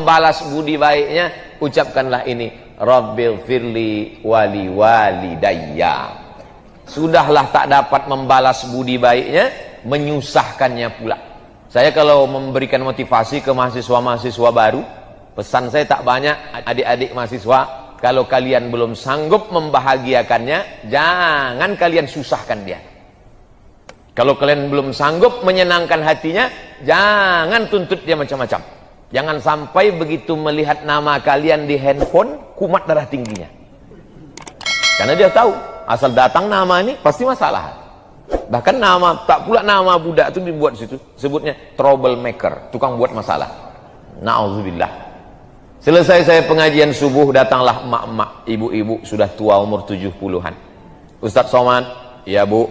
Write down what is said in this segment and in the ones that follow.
membalas budi baiknya, ucapkanlah ini, Rabbil firli wali walidayya. Sudahlah tak dapat membalas budi baiknya, menyusahkannya pula. Saya kalau memberikan motivasi ke mahasiswa-mahasiswa baru, pesan saya tak banyak, adik-adik mahasiswa, kalau kalian belum sanggup membahagiakannya, jangan kalian susahkan dia. Kalau kalian belum sanggup menyenangkan hatinya, jangan tuntut dia macam-macam. Jangan sampai begitu melihat nama kalian di handphone, kumat darah tingginya. Karena dia tahu, asal datang nama ini pasti masalah. Bahkan nama, tak pula nama budak itu dibuat situ, sebutnya troublemaker, tukang buat masalah. Na'udzubillah. Selesai saya pengajian subuh, datanglah emak-emak, ibu-ibu sudah tua umur 70-an. Ustadz Somad, ya bu,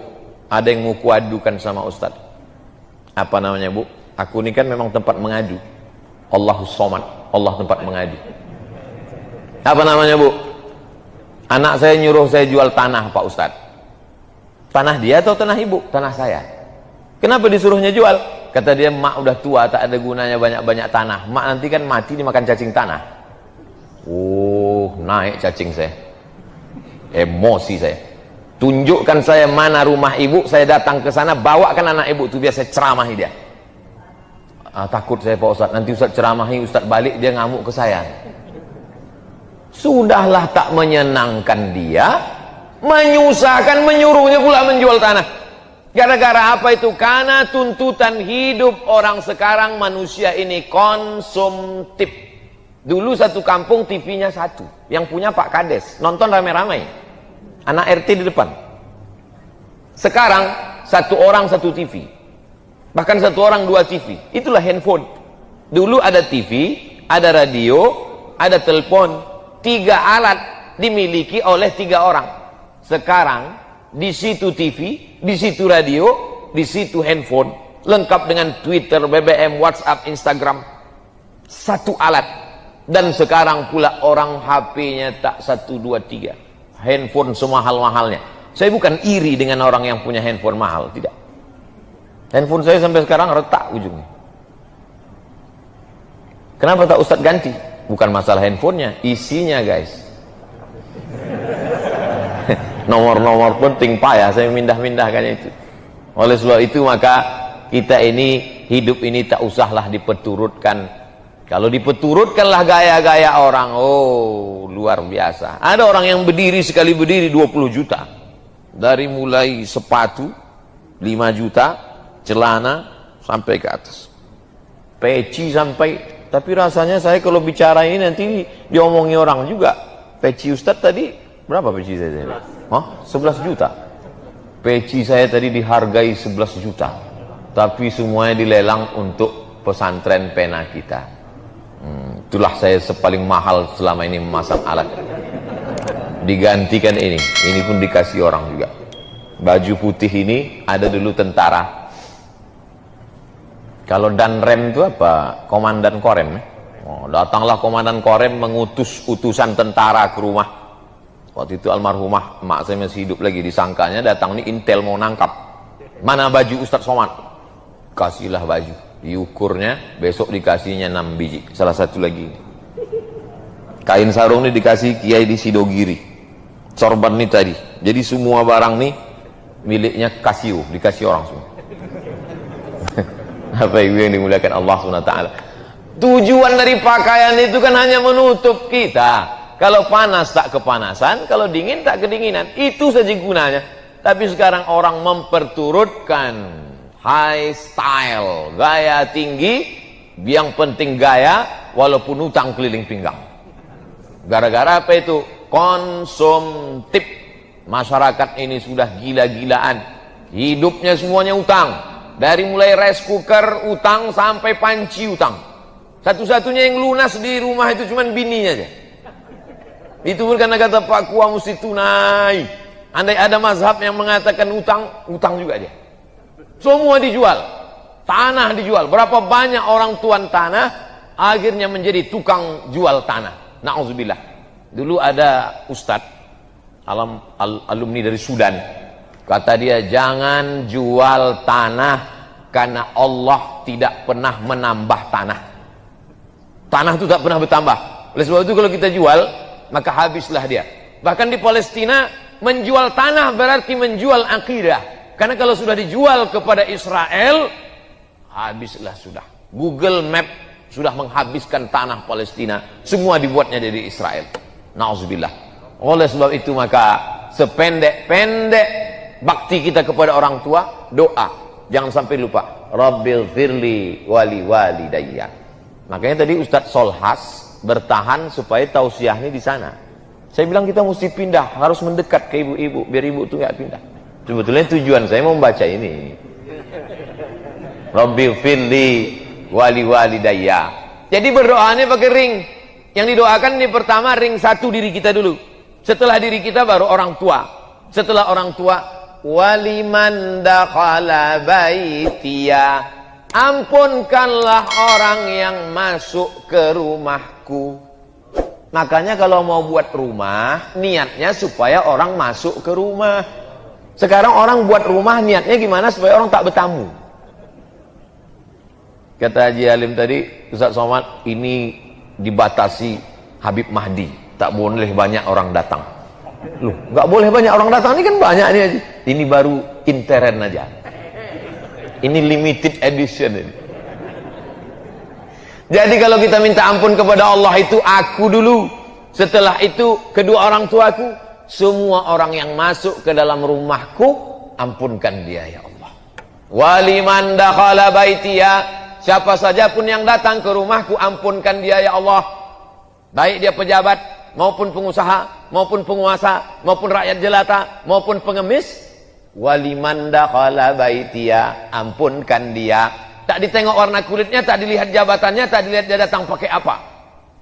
ada yang mau kuadukan sama Ustadz. Apa namanya bu? Aku ini kan memang tempat mengadu. Allahus Somad, Allah tempat mengadu. Apa namanya bu? Anak saya nyuruh saya jual tanah Pak Ustadz. Tanah dia atau tanah ibu? Tanah saya. Kenapa disuruhnya jual? Kata dia, mak udah tua, tak ada gunanya banyak-banyak tanah. Mak nanti kan mati dimakan cacing tanah. Oh, naik cacing saya. Emosi saya. Tunjukkan saya mana rumah ibu, saya datang ke sana, bawakan anak ibu itu, biar saya ceramahi dia. Takut saya Pak Ustadz, nanti Ustadz ceramahi, Ustadz balik, dia ngamuk ke saya. Sudahlah tak menyenangkan dia, menyusahkan, menyuruhnya pula menjual tanah. Gara-gara apa itu? Karena tuntutan hidup orang sekarang, manusia ini konsumtif. Dulu satu kampung TV-nya satu, yang punya Pak Kades, nonton rame-rame, anak RT di depan. Sekarang satu orang satu TV, bahkan satu orang dua TV. Itulah handphone. Dulu ada TV, ada radio, ada telepon, 3 alat dimiliki oleh 3 orang. Sekarang di situ TV, di situ radio, di situ handphone, lengkap dengan Twitter, BBM, WhatsApp, Instagram. Satu alat. Dan sekarang pula orang HP-nya tak 1, 2, 3. Handphone semahal-mahalnya. Saya bukan iri dengan orang yang punya handphone mahal, tidak. Handphone saya sampai sekarang retak ujungnya. Kenapa tak Ustadz ganti? Bukan masalah handphonenya, isinya guys. Nomor-nomor penting payah saya mindah-mindahkannya itu. Oleh sebab itu maka kita ini, hidup ini tak usahlah dipeturutkan. Kalau dipeturutkanlah gaya-gaya orang, oh luar biasa. Ada orang yang berdiri, sekali berdiri 20 juta. Dari mulai sepatu 5 juta, celana sampai ke atas, peci sampai. Tapi rasanya saya kalau bicara ini nanti diomongi orang juga. Peci Ustadz tadi berapa peci saya? 11 juta. Peci saya tadi dihargai 11 juta. Tapi semuanya dilelang untuk pesantren pena kita. Itulah saya paling mahal selama ini memasang alat. Digantikan ini pun dikasih orang juga. Baju putih ini ada dulu tentara. Kalau Danrem itu apa? Komandan Korem. Datanglah komandan Korem mengutus utusan tentara ke rumah. Waktu itu almarhumah mak saya masih hidup lagi, disangkanya datang nih intel mau nangkap. Mana baju Ustadz Somad? Kasihlah baju. Diukurnya, besok dikasihnya 6 biji. Salah satu lagi. Kain sarung ini dikasih Kiai di Sidogiri. Sorban ini tadi. Jadi semua barang nih miliknya Casio, dikasih orang semua. Apa ibu yang dimuliakan Allah SWT. Tujuan dari pakaian itu kan hanya menutup kita. Kalau panas tak kepanasan, kalau dingin tak kedinginan. Itu saja gunanya. Tapi sekarang orang memperturutkan high style, gaya tinggi, yang penting gaya, walaupun utang keliling pinggang. Gara-gara apa itu? Konsumtif. Masyarakat ini sudah gila-gilaan. Hidupnya semuanya utang. Dari mulai rice cooker utang sampai panci utang. Satu-satunya yang lunas di rumah itu cuma bininya aja. Itu pun karena kata Pak Kua mesti tunai. Andai ada mazhab yang mengatakan utang, utang juga dia. Semua dijual. Tanah dijual. Berapa banyak orang tuan tanah akhirnya menjadi tukang jual tanah. Na'udzubillah. Dulu ada ustadz alumni dari Sudan. Kata dia, jangan jual tanah karena Allah tidak pernah menambah tanah. Tanah itu tak pernah bertambah. Oleh sebab itu kalau kita jual, maka habislah dia. Bahkan di Palestina, menjual tanah berarti menjual akidah. Karena kalau sudah dijual kepada Israel, habislah sudah. Google Map sudah menghabiskan tanah Palestina. Semua dibuatnya dari Israel. Nauzubillah. Oleh sebab itu maka sependek-pendek bakti kita kepada orang tua, doa. Jangan sampai lupa. Rabbil firli wali walidayya. Makanya tadi Ustadz Solhas bertahan supaya tausiahnya di sana. Saya bilang kita mesti pindah, harus mendekat ke ibu-ibu, biar ibu itu nggak pindah. Sebetulnya tujuan saya mau membaca ini. Rabbil firli wali walidayya. Jadi berdoanya pakai ring. Yang didoakan ini pertama ring satu diri kita dulu. Setelah diri kita baru orang tua. Setelah orang tua, waliman dakhala baitiya. Ampunkanlah orang yang masuk ke rumahku. Makanya kalau mau buat rumah, niatnya supaya orang masuk ke rumah. Sekarang orang buat rumah niatnya gimana supaya orang tak bertamu. Kata Haji Alim tadi, Ustaz Somad, ini dibatasi Habib Mahdi, tak boleh banyak orang datang. Loh, nggak boleh banyak orang datang, ini kan banyak nih Haji. Ini baru intern aja. Ini limited edition ini. Jadi kalau kita minta ampun kepada Allah itu aku dulu, setelah itu kedua orang tuaku, semua orang yang masuk ke dalam rumahku, ampunkan dia ya Allah. Waliman dakhala baitiya, siapa saja pun yang datang ke rumahku, ampunkan dia ya Allah. Baik dia pejabat, maupun pengusaha, maupun penguasa, maupun rakyat jelata, maupun pengemis. Waliman dakhala baitiya, ampunkan dia. Tak ditengok warna kulitnya, tak dilihat jabatannya, tak dilihat dia datang pakai apa.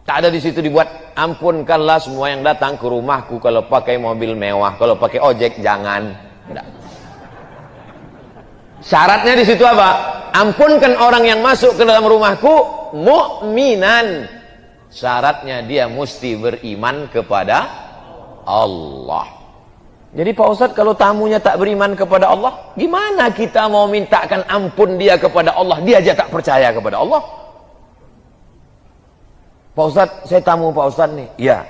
Tak ada di situ dibuat, ampunkanlah semua yang datang ke rumahku. Kalau pakai mobil mewah, kalau pakai ojek jangan. Tidak. Syaratnya di situ apa? Ampunkan orang yang masuk ke dalam rumahku mukminan. Syaratnya dia mesti beriman kepada Allah. Jadi Pak Ustadz, kalau tamunya tak beriman kepada Allah, gimana kita mau mintakan ampun dia kepada Allah? Dia aja tak percaya kepada Allah. Pak Ustadz, saya tamu Pak Ustadz nih. Ya,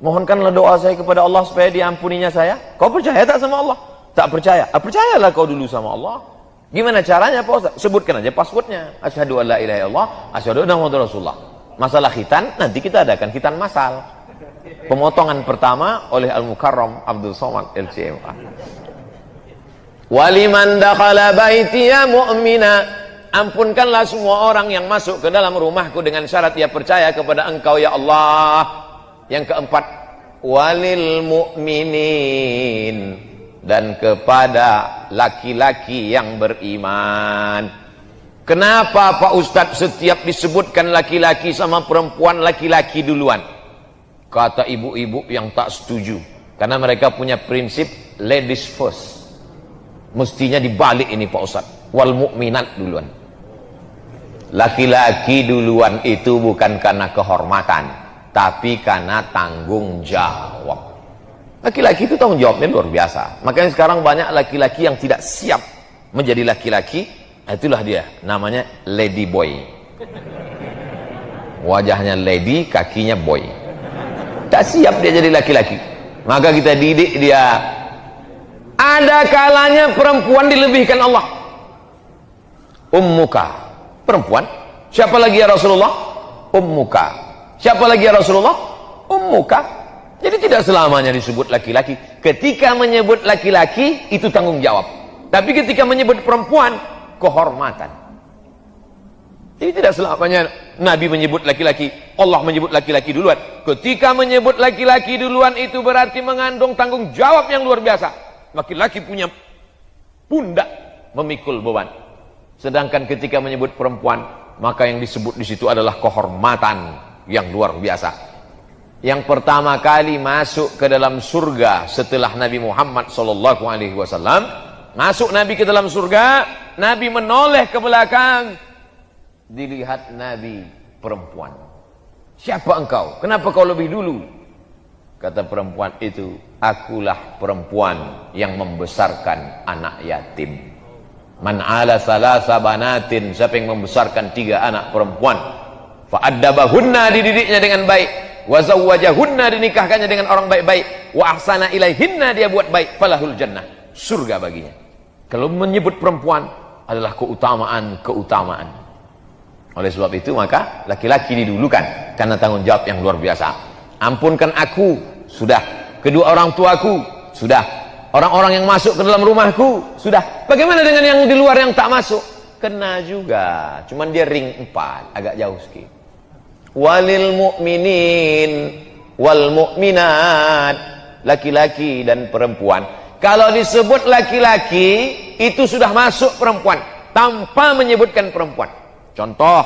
mohonkanlah doa saya kepada Allah supaya diampuninya saya. Kau percaya tak sama Allah? Tak percaya. Percayalah kau dulu sama Allah. Gimana caranya Pak Ustadz? Sebutkan aja passwordnya. Asyhadu an la ilaha illallah, asyhadu anna muhammadar rasulullah. Masalah khitan, nanti kita adakan khitan masal. Pemotongan pertama oleh Al-Mukarram Abdul Somad LCMA. Waliman dakhala baitiya mu'mina, ampunkanlah semua orang yang masuk ke dalam rumahku dengan syarat dia percaya kepada engkau ya Allah. Yang keempat, walil mu'minin, dan kepada laki-laki yang beriman. Kenapa Pak Ustadz setiap disebutkan laki-laki sama perempuan, laki-laki duluan? Kata ibu-ibu yang tak setuju, karena mereka punya prinsip ladies first. Mestinya dibalik ini Pak Ustadz, wal mu'minat duluan. Laki-laki duluan itu bukan karena kehormatan, tapi karena tanggung jawab. Laki-laki itu tanggung jawabnya luar biasa. Makanya sekarang banyak laki-laki yang tidak siap menjadi laki-laki. Itulah dia, namanya lady boy. Wajahnya lady, kakinya boy. Tak siap dia jadi laki-laki, maka kita didik dia. Ada kalanya perempuan dilebihkan Allah. Ummuka, perempuan. Siapa lagi ya Rasulullah? Ummuka. Siapa lagi ya Rasulullah? Ummuka. Jadi tidak selamanya disebut laki-laki. Ketika menyebut laki-laki itu tanggung jawab, tapi ketika menyebut perempuan, kehormatan. Jadi tidak selamanya Nabi menyebut laki-laki, Allah menyebut laki-laki duluan. Ketika menyebut laki-laki duluan itu berarti mengandung tanggung jawab yang luar biasa. Laki-laki punya pundak memikul beban. Sedangkan ketika menyebut perempuan, maka yang disebut di situ adalah kehormatan yang luar biasa. Yang pertama kali masuk ke dalam surga setelah Nabi Muhammad SAW, masuk Nabi ke dalam surga, Nabi menoleh ke belakang. Dilihat Nabi perempuan. Siapa engkau? Kenapa kau lebih dulu? Kata perempuan itu, akulah perempuan yang membesarkan anak yatim. Man ala salasa banatin, siapa yang membesarkan 3 anak perempuan, Fa'addabahunna, dididiknya dengan baik, wa zawwajahunna, dinikahkannya dengan orang baik-baik, wa ahsana ilaihinna, dia buat baik, falahul jannah, surga baginya. Kalau menyebut perempuan adalah keutamaan. Oleh sebab itu maka laki-laki didulukan karena tanggung jawab yang luar biasa. Ampunkan aku, sudah. Kedua orang tuaku, sudah. Orang-orang yang masuk ke dalam rumahku, sudah. Bagaimana dengan yang di luar yang tak masuk? Kena juga, cuman dia ring 4, agak jauh sedikit. Walil mu'minin wal mu'minat, laki-laki dan perempuan. Kalau disebut laki-laki, itu sudah masuk perempuan tanpa menyebutkan perempuan. Contoh,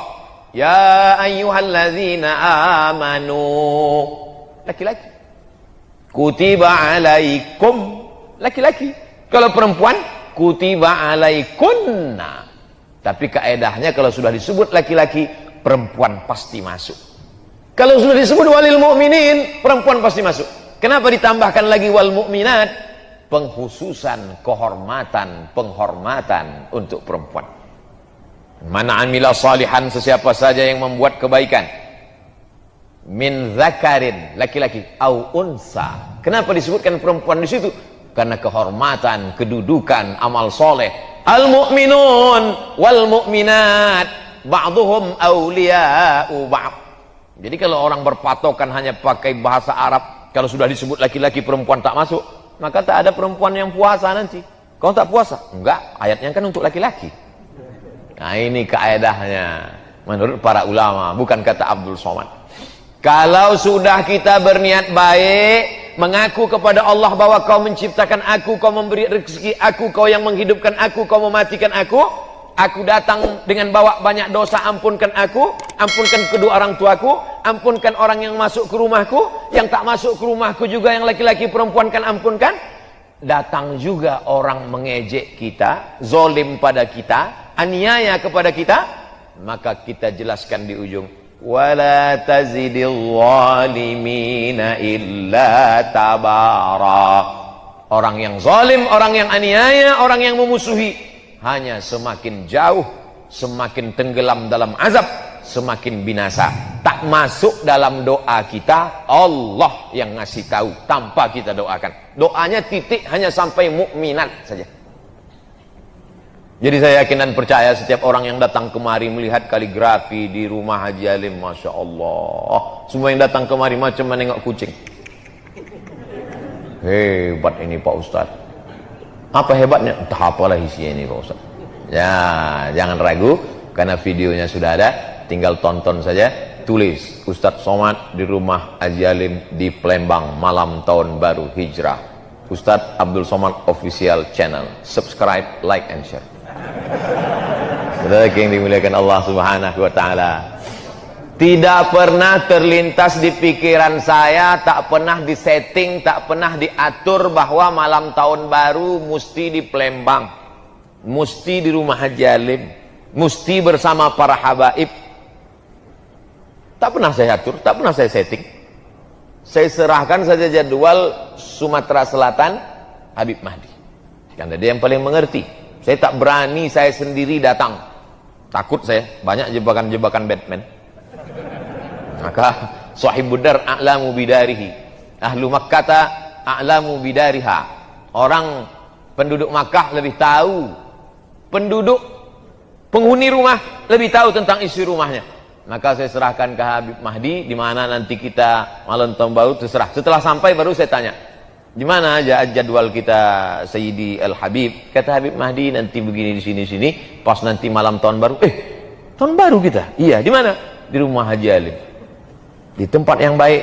ya ayyuhalladzina amanu, laki-laki. Kutiba alaikum, laki-laki. Kalau perempuan, kutiba alaikunna. Tapi kaedahnya kalau sudah disebut laki-laki, perempuan pasti masuk. Kalau sudah disebut walil mu'minin, perempuan pasti masuk. Kenapa ditambahkan lagi wal mu'minat? Penghususan, kehormatan, penghormatan untuk perempuan. Mana amila salihan, sesiapa saja yang membuat kebaikan, min zakarin, laki-laki, au unsa. Kenapa disebutkan perempuan di situ? Karena kehormatan, kedudukan, amal soleh. Al mu'minun wal mu'minat ba'duhum awliya'u ba'd. Jadi kalau orang berpatokan hanya pakai bahasa Arab, kalau sudah disebut laki-laki, perempuan tak masuk, maka tak ada perempuan yang puasa nanti. Kau tak puasa? Enggak, ayatnya kan untuk laki-laki. Nah ini kaedahnya menurut para ulama, bukan kata Abdul Somad. Kalau sudah kita berniat baik, mengaku kepada Allah bahwa kau menciptakan aku, kau memberi rezeki aku, kau yang menghidupkan aku, kau mematikan aku datang dengan bawa banyak dosa, ampunkan aku, ampunkan kedua orang tuaku, ampunkan orang yang masuk ke rumahku, yang tak masuk ke rumahku juga, yang laki-laki perempuan kan ampunkan. Datang juga orang mengejek kita, zolim pada kita, aniaya kepada kita, maka kita jelaskan di ujung, wala tazidil zalimina illa tabara. Orang yang zalim, orang yang aniaya, orang yang memusuhi, hanya semakin jauh, semakin tenggelam dalam azab, semakin binasa. Tak masuk dalam doa kita, Allah yang ngasih tahu tanpa kita doakan. Doanya titik, hanya sampai mukminat saja. Jadi saya yakin dan percaya setiap orang yang datang kemari melihat kaligrafi di rumah Haji Alim, Masya Allah, semua yang datang kemari macam menengok kucing. Hebat ini Pak Ustadz. Apa hebatnya? Entah apalah isinya ini Pak Ustadz. Ya, jangan ragu, karena videonya sudah ada, tinggal tonton saja. Tulis Ustadz Somad di rumah Haji Alim di Palembang malam tahun baru Hijrah. Ustadz Abdul Somad Official Channel. Subscribe, like and share. Saudara yang dimuliakan Allah Subhanahu wa taala, tidak pernah terlintas di pikiran saya, tak pernah disetting, tak pernah diatur bahwa malam tahun baru mesti di Palembang, mesti di rumah Haji Alim, mesti bersama para habaib. Tak pernah saya atur, tak pernah saya setting. Saya serahkan saja jadwal Sumatera Selatan Habib Mahdi, karena dia yang paling mengerti. Saya tak berani saya sendiri datang, takut saya, banyak jebakan-jebakan Batman. Maka sahibudar a'lamu bidarihi, ahlu Makkata a'lamu bidariha. Orang penduduk Makkah lebih tahu, penduduk penghuni rumah lebih tahu tentang isi rumahnya. Maka saya serahkan ke Habib Mahdi, di mana nanti kita malam tahun baru terserah. Setelah sampai baru saya tanya, di mana aja jadwal kita Sayyidi Al-Habib? Kata Habib Mahdi nanti begini di sini, pas nanti malam tahun baru. Tahun baru kita? Iya, di mana? Di rumah Haji Alim. Di tempat yang baik,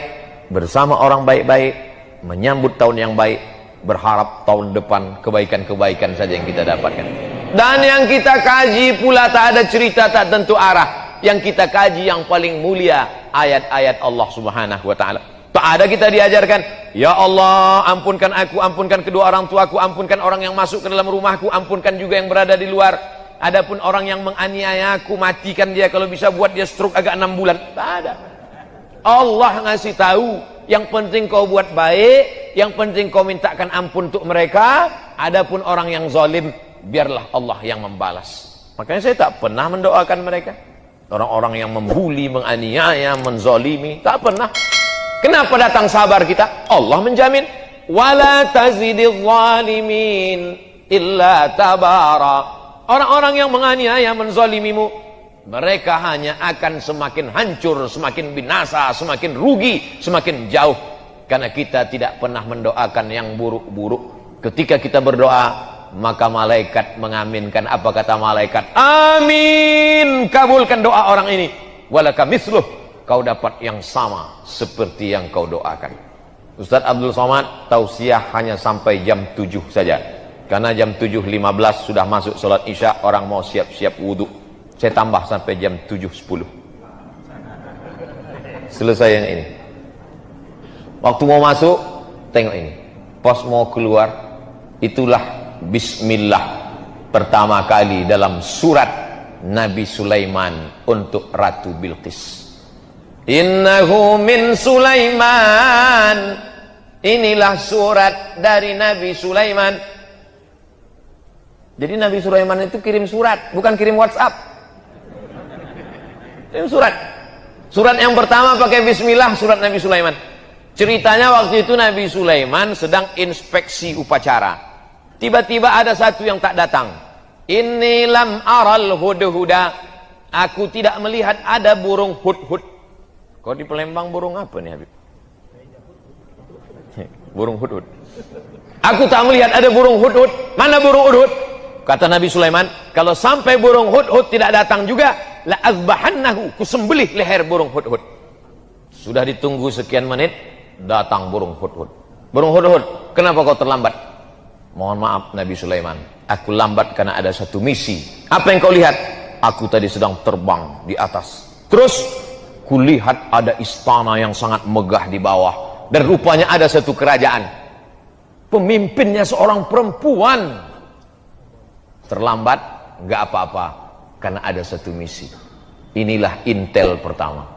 bersama orang baik-baik, menyambut tahun yang baik, berharap tahun depan kebaikan-kebaikan saja yang kita dapatkan. Dan yang kita kaji pula tak ada cerita, tak tentu arah. Yang kita kaji yang paling mulia, ayat-ayat Allah Subhanahu wa ta'ala. Tak ada kita diajarkan, ya Allah ampunkan aku, ampunkan kedua orang tuaku, ampunkan orang yang masuk ke dalam rumahku, ampunkan juga yang berada di luar. Adapun orang yang menganiaya aku, matikan dia, kalau bisa buat dia stroke agak 6 bulan. Tak ada. Allah ngasih tahu, yang penting kau buat baik, yang penting kau mintakan ampun untuk mereka. Adapun orang yang zalim, biarlah Allah yang membalas. Makanya saya tak pernah mendoakan mereka. Orang-orang yang membuli, menganiaya, menzalimi, tak pernah. Kenapa datang sabar kita? Allah menjamin, wala tazidil zalimin illa tabara. Orang-orang yang menganiaya, menzalimimu, mereka hanya akan semakin hancur, semakin binasa, semakin rugi, semakin jauh. Karena kita tidak pernah mendoakan yang buruk-buruk. Ketika kita berdoa, maka malaikat mengaminkan. Apa kata malaikat? Amin, kabulkan doa orang ini. Walaka misluh, kau dapat yang sama seperti yang kau doakan. Ustaz Abdul Somad tausiah hanya sampai jam 7 saja, karena jam 7.15 sudah masuk sholat isya, orang mau siap-siap wudhu. Saya tambah sampai jam 7.10. Selesai yang ini. Waktu mau masuk, tengok ini. Pas mau keluar, itulah bismillah pertama kali dalam surat Nabi Sulaiman untuk Ratu Bilqis. Innahu min Sulaiman. Inilah surat dari Nabi Sulaiman. Jadi Nabi Sulaiman itu kirim surat, bukan kirim WhatsApp. Kirim surat. Surat yang pertama pakai bismillah, surat Nabi Sulaiman. Ceritanya waktu itu Nabi Sulaiman sedang inspeksi upacara. Tiba-tiba ada satu yang tak datang. Inni lam aral hudhuda. Aku tidak melihat ada burung hudhud. Kau di Palembang burung apa nih Habib? Burung hudhud. Aku tak melihat ada burung hudhud. Mana burung hudhud? Kata Nabi Sulaiman, kalau sampai burung hudhud tidak datang juga, la azbahannahu, kusembelih leher burung hudhud. Sudah ditunggu sekian menit, datang burung hudhud. Burung hudhud, kenapa kau terlambat? Mohon maaf Nabi Sulaiman, aku lambat karena ada satu misi. Apa yang kau lihat? Aku tadi sedang terbang di atas. Terus kulihat ada istana yang sangat megah di bawah. Dan rupanya ada satu kerajaan. Pemimpinnya seorang perempuan. Terlambat, nggak apa-apa. Karena ada satu misi. Inilah intel pertama.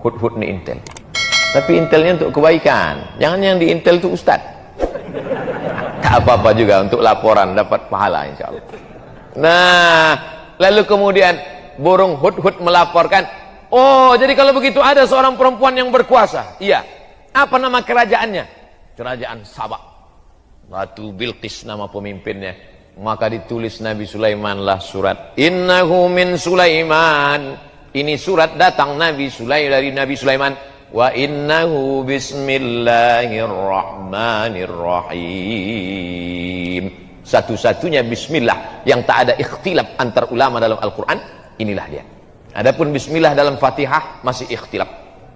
Hudhud nih intel. Tapi intelnya untuk kebaikan. Jangan yang di intel itu ustadz. Tak apa-apa juga untuk laporan, dapat pahala insya Allah. Nah, lalu kemudian burung hudhud melaporkan, oh jadi kalau begitu ada seorang perempuan yang berkuasa. Iya. Apa nama kerajaannya? Kerajaan Sabak. Ratu Bilqis nama pemimpinnya. Maka ditulis Nabi Sulaiman lah surat. Innahu min Sulaiman. Ini surat datang Nabi Sulaiman dari Nabi Sulaiman. Wa innahu bismillahirrahmanirrahim. Satu-satunya bismillah yang tak ada ikhtilaf antar ulama dalam Al-Quran, inilah dia. Adapun bismillah dalam Fatihah masih ikhtilaf.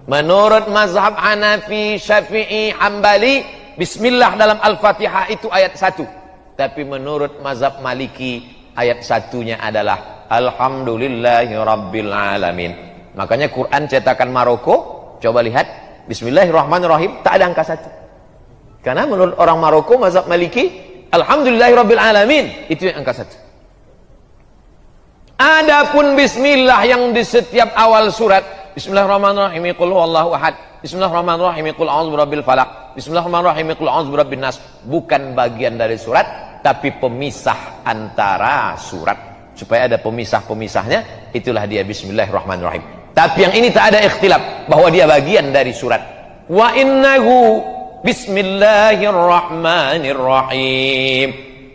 Menurut mazhab Hanafi, Syafi'i, Hambali, bismillah dalam Al-Fatihah itu ayat 1. Tapi menurut mazhab Maliki, ayat 1-nya adalah Alhamdulillahi Rabbil Alamin. Makanya Quran cetakan Maroko, coba lihat, bismillahirrahmanirrahim, tak ada angka 1. Karena menurut orang Maroko, mazhab Maliki, Alhamdulillahirabbil alamin, itu yang angka 1. Adapun bismillah yang di setiap awal surat, bismillahirrahmanirrahim, qul huwallahu ahad, bismillahirrahmanirrahim, qul a'udzu birabbil falaq, bismillahirrahmanirrahim, qul a'udzu birabbin nas, bukan bagian dari surat, tapi pemisah antara surat. Supaya ada pemisah-pemisahnya, itulah dia bismillahirrahmanirrahim. Tapi yang ini tak ada ikhtilaf bahwa dia bagian dari surat. Wa innahu bismillahirrahmanirrahim.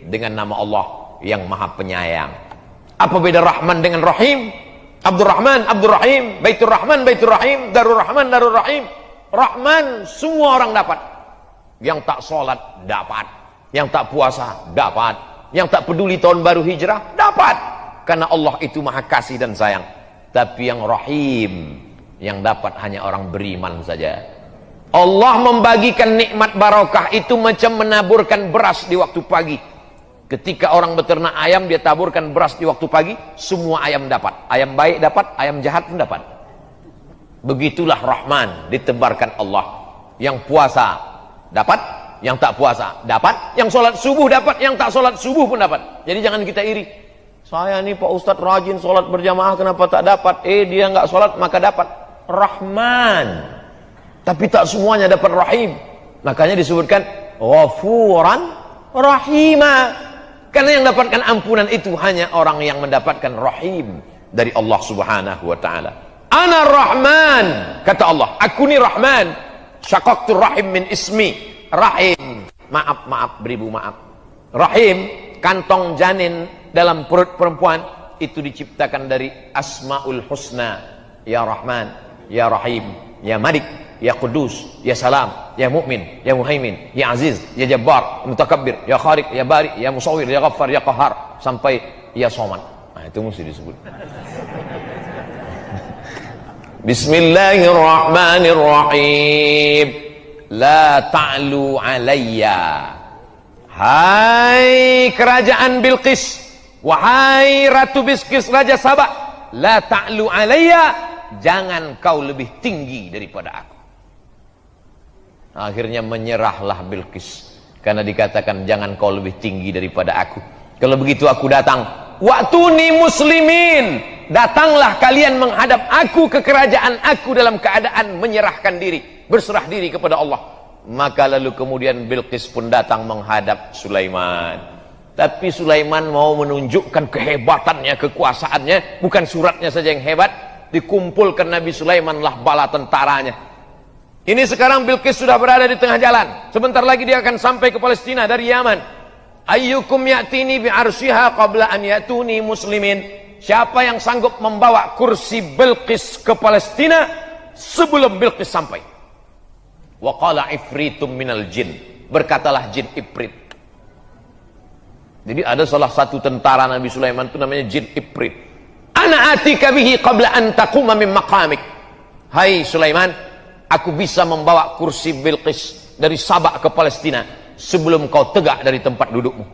Dengan nama Allah yang maha penyayang. Apa beda Rahman dengan Rahim? Abdurrahman, Abdurrahim, Baitur Rahman, Baitur Rahim, Darur Rahman, Darur Rahim. Rahman semua orang dapat. Yang tak sholat dapat. Yang tak puasa dapat. Yang tak peduli tahun baru hijrah dapat. Karena Allah itu maha kasih dan sayang. Tapi yang Rahim, yang dapat hanya orang beriman saja. Allah membagikan nikmat barokah itu macam menaburkan beras di waktu pagi. Ketika orang beternak ayam, dia taburkan beras di waktu pagi, semua ayam dapat. Ayam baik dapat, ayam jahat pun dapat. Begitulah Rahman ditebarkan Allah. Yang puasa dapat, yang tak puasa dapat, yang sholat subuh dapat, yang tak sholat subuh pun dapat. Jadi jangan kita iri. Saya nih Pak Ustadz rajin sholat berjamaah, kenapa tak dapat? Dia nggak sholat maka dapat. Rahman. Tapi tak semuanya dapat Rahim. Makanya disebutkan Ghafuran Rahima. Karena yang dapatkan ampunan itu hanya orang yang mendapatkan Rahim. dari Allah Subhanahu wa taala. Ana Rahman, kata Allah, aku ni Rahman. Syaqaqtur rahim min ismi. Rahim, maaf beribu maaf. Rahim, kantong janin dalam perut perempuan itu diciptakan dari Asmaul Husna. Ya Rahman, Ya Rahim, Ya Malik, Ya Qudus, Ya Salam, Ya Mu'min, Ya Muhaimin, Ya Aziz, Ya Jabbar, Mutakabbir, Ya Khaliq, Ya Bari, Ya Musawwir, Ya Ghaffar, Ya Qahhar, sampai Ya Somad. Nah, itu mesti disebut. Bismillahirrahmanirrahim. La ta'lu alayya. Hai kerajaan Bilqis, wahai Ratu Bilqis, Raja Sabah, la ta'lu alayya, jangan kau lebih tinggi daripada aku. Akhirnya menyerahlah Bilqis karena dikatakan jangan kau lebih tinggi daripada aku. Kalau begitu aku datang. Wa'tuni muslimin, datanglah kalian menghadap aku ke kerajaan aku dalam keadaan menyerahkan diri, berserah diri kepada Allah. Maka lalu kemudian Bilqis pun datang menghadap Sulaiman. Tapi Sulaiman mau menunjukkan kehebatannya, kekuasaannya. Bukan suratnya saja yang hebat, dikumpulkan Nabi Sulaiman lah bala tentaranya. Ini sekarang Bilqis sudah berada di tengah jalan. Sebentar lagi dia akan sampai ke Palestina dari Yaman. Ayyukum ya'tini bi'arsyiha qabla an ya'tuni muslimin. Siapa yang sanggup membawa kursi Bilqis ke Palestina sebelum Bilqis sampai? Wa qala ifritum minal jin, berkatalah jin Ifrit. Jadi ada salah satu tentara Nabi Sulaiman itu namanya jin Ifrit. Ana atika bihi qabla an taquma min maqamik. Hai Sulaiman, aku bisa membawa kursi Bilqis dari Sabah ke Palestina sebelum kau tegak dari tempat dudukmu.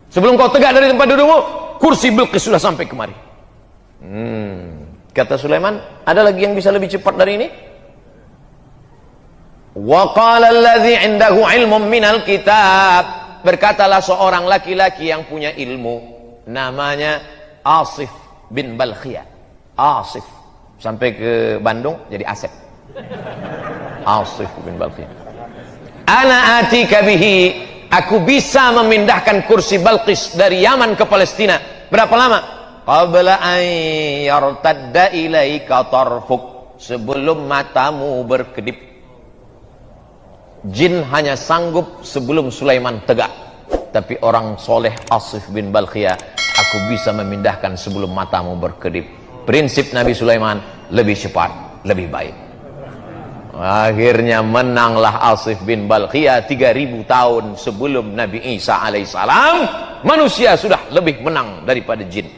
Sebelum kau tegak dari tempat dudukmu, kursi Bilqis sudah sampai kemari. Kata Sulaiman, ada lagi yang bisa lebih cepat dari ini? Wa qala alladhi 'indahu 'ilmun minal kitab, berkatalah seorang laki-laki yang punya ilmu, namanya Asif bin Balkhiyah. Asif sampai ke Bandung jadi Asep. Asif bin Balkhiyah. Ana atika bihi, aku bisa memindahkan kursi Bilqis dari Yaman ke Palestina. Berapa lama? Qabla an yartadda ilaika tarfuk, sebelum matamu berkedip. Jin hanya sanggup sebelum Sulaiman tegak. Tapi orang soleh Asif bin Balkhiyah, aku bisa memindahkan sebelum matamu berkedip. Prinsip Nabi Sulaiman lebih cepat, lebih baik. Akhirnya menanglah Asif bin Balkhiyah. 3000 tahun sebelum Nabi Isa alaihissalam, manusia sudah lebih menang daripada jin.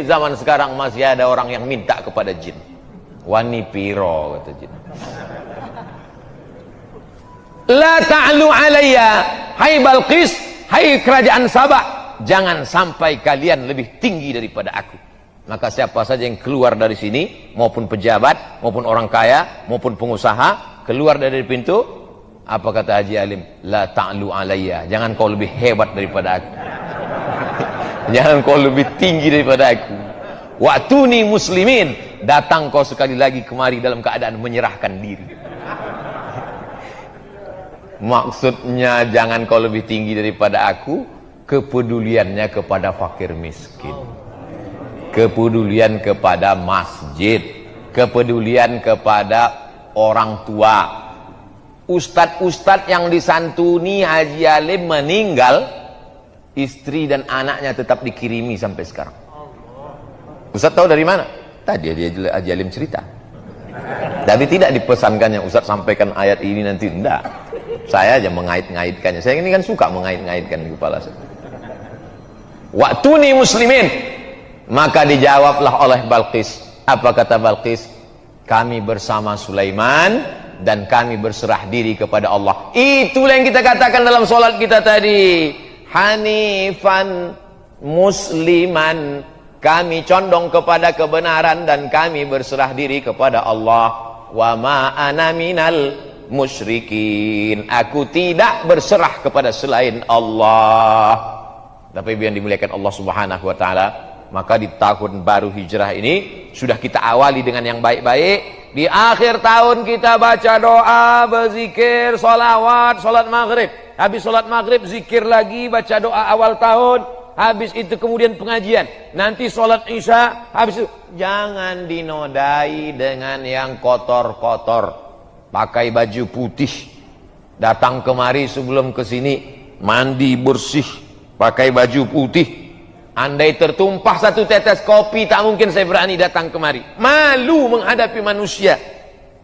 Zaman sekarang masih ada orang yang minta kepada jin. Wani piro, kata jin. La ta'lu alayya, hai Bilqis, hai kerajaan Sabah, jangan sampai kalian lebih tinggi daripada aku. Maka siapa saja yang keluar dari sini, maupun pejabat, maupun orang kaya, maupun pengusaha, keluar dari pintu, apa kata Haji Alim? La ta'lu alayya, jangan kau lebih hebat daripada aku. Jangan kau lebih tinggi daripada aku. Wa'tuni muslimin, datang kau sekali lagi kemari dalam keadaan menyerahkan diri. Maksudnya jangan kau lebih tinggi daripada aku, kepeduliannya kepada fakir miskin, kepedulian kepada masjid, kepedulian kepada orang tua. Ustadz-ustadz yang disantuni Haji Alim meninggal, istri dan anaknya tetap dikirimi sampai sekarang. Ustadz tahu dari mana? Tadi dia Haji Alim cerita. Tapi tidak dipesankannya Ustadz sampaikan ayat ini nanti, enggak. Saya aja mengait-ngaitkannya. Saya ini kan suka mengait-ngaitkan di kepala saya. Wa'tuni muslimin. Maka dijawablah oleh Bilqis. Apa kata Bilqis? Kami bersama Sulaiman dan kami berserah diri kepada Allah. Itulah yang kita katakan dalam solat kita tadi. Hanifan musliman, kami condong kepada kebenaran dan kami berserah diri kepada Allah. Wa ma ana minal musyrikin, aku tidak berserah kepada selain Allah. Tapi yang dimuliakan Allah Subhanahu wa taala, maka di tahun baru hijrah ini sudah kita awali dengan yang baik-baik. Di akhir tahun kita baca doa, berzikir, sholawat, sholat maghrib. Habis sholat maghrib zikir lagi, baca doa awal tahun. habis itu kemudian pengajian, nanti sholat isya, habis itu jangan dinodai dengan yang kotor-kotor. Pakai baju putih, datang kemari sebelum kesini mandi bersih, pakai baju putih. Andai tertumpah satu tetes kopi, tak mungkin saya berani datang kemari. Malu menghadapi manusia.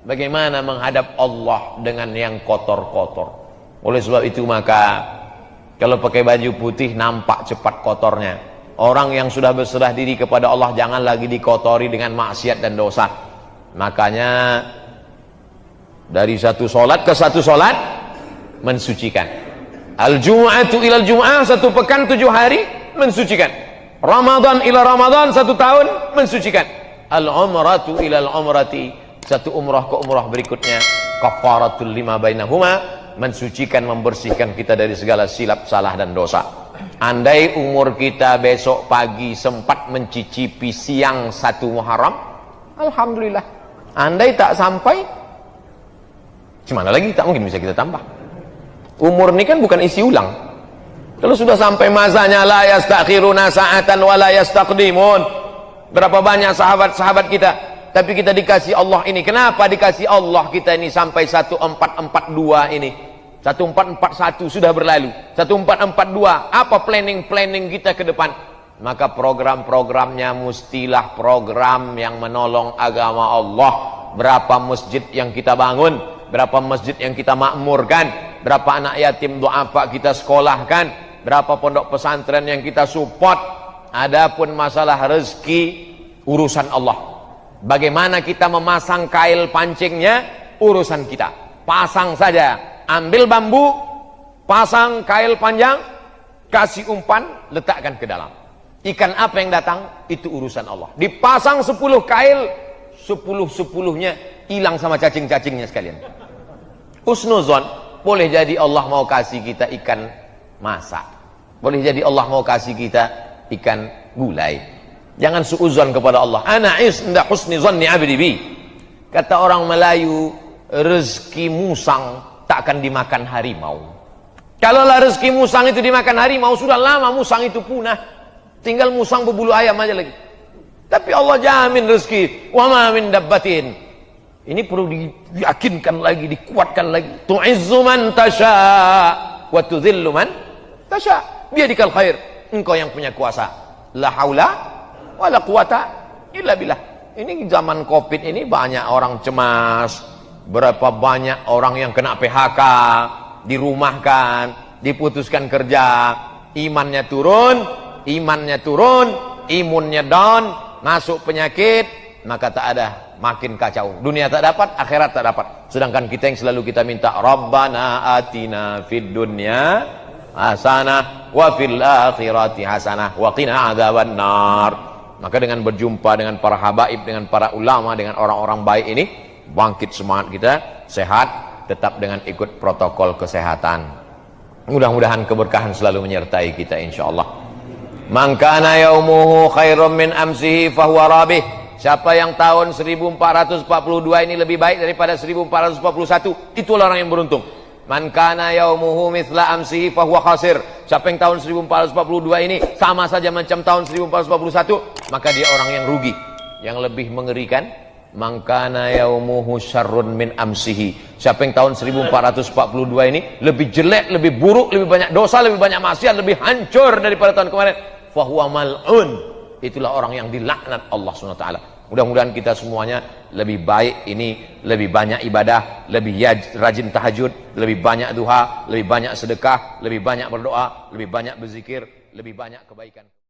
Bagaimana menghadap Allah dengan yang kotor-kotor? Oleh sebab itu maka kalau pakai baju putih nampak cepat kotornya. Orang yang sudah berserah diri kepada Allah jangan lagi dikotori dengan maksiat dan dosa. Makanya dari satu solat ke satu solat mensucikan. Al-Jum'atu ilal Jum'ah, satu pekan 7 hari mensucikan. Ramadan ila Ramadan, 1 tahun mensucikan. Al-Umratu ilal Umrati, satu umrah ke umrah berikutnya. Kafaratul lima bainahuma, mensucikan, membersihkan kita dari segala silap, salah dan dosa. Andai umur kita besok pagi sempat mencicipi siang 1 Muharram, alhamdulillah. Andai tak sampai, gimana lagi, tak mungkin bisa kita tambah. Umur ini kan bukan isi ulang. Kalau sudah sampai masanya la yastakhiruna sa'atan wa la yastaqdimun. Berapa banyak sahabat-sahabat kita, tapi kita dikasih Allah ini. Kenapa dikasih Allah kita ini sampai 1442 ini? 1441 sudah berlalu. 1442, apa planning kita ke depan? Maka program-programnya mestilah program yang menolong agama Allah. Berapa masjid yang kita bangun, berapa masjid yang kita makmurkan, berapa anak yatim du'afa kita sekolahkan, berapa pondok pesantren yang kita support. Adapun masalah rezeki urusan Allah. Bagaimana kita memasang kail pancingnya urusan kita. Pasang saja, ambil bambu, pasang kail panjang, kasih umpan, letakkan ke dalam. Ikan apa yang datang itu urusan Allah. Dipasang 10 kail, 10-10-nya hilang sama cacing-cacingnya sekalian. Husnuzon, boleh jadi Allah mau kasih kita ikan masak, boleh jadi Allah mau kasih kita ikan gulai. Jangan suuzon kepada Allah. Ana inda husni zanni abdi bi. Kata orang Melayu, rezeki musang tak akan dimakan harimau. Kalaulah rezeki musang itu dimakan harimau, sudah lama musang itu punah, tinggal musang berbulu ayam aja lagi. Tapi Allah jamin rezeki. Wa ma min dabbatin. Ini perlu diyakinkan lagi, dikuatkan lagi. Tu'izzu man tasha wa tudhillu man tasha. Biadikal khair. Engkau yang punya kuasa. La haula wa la quwata illa billah. Ini zaman Covid ini banyak orang cemas. Berapa banyak orang yang kena PHK, dirumahkan, diputuskan kerja, imannya turun, imunnya down, masuk penyakit, maka tak ada, makin kacau. Dunia tak dapat, akhirat tak dapat. Sedangkan kita yang selalu kita minta, Rabbana atina fid dunya hasanah wa fil akhirati hasanah wa qina adzabannar. Maka dengan berjumpa dengan para habaib, dengan para ulama, dengan orang-orang baik ini, bangkit semangat kita, sehat, tetap dengan ikut protokol kesehatan. Mudah-mudahan keberkahan selalu menyertai kita insyaallah. Man kana yaumuhu khairum min amsihi fahuwa rabih. Siapa yang tahun 1442 ini lebih baik daripada 1441, itulah orang yang beruntung. Man kana yaumuhu mithla amsihi fahuwa khasir. Siapa yang tahun 1442 ini sama saja macam tahun 1441, maka dia orang yang rugi. Yang lebih mengerikan, man kana yaumuhu syarrun min amsihi. Siapa yang tahun 1442 ini lebih jelek, lebih buruk, lebih banyak dosa, lebih banyak maksiat, lebih hancur daripada tahun kemarin, fahuwa mal'un. Itulah orang yang dilaknat Allah SWT. Mudah-mudahan kita semuanya lebih baik ini, lebih banyak ibadah, lebih rajin tahajud, lebih banyak duha, lebih banyak sedekah, lebih banyak berdoa, lebih banyak berzikir, lebih banyak kebaikan.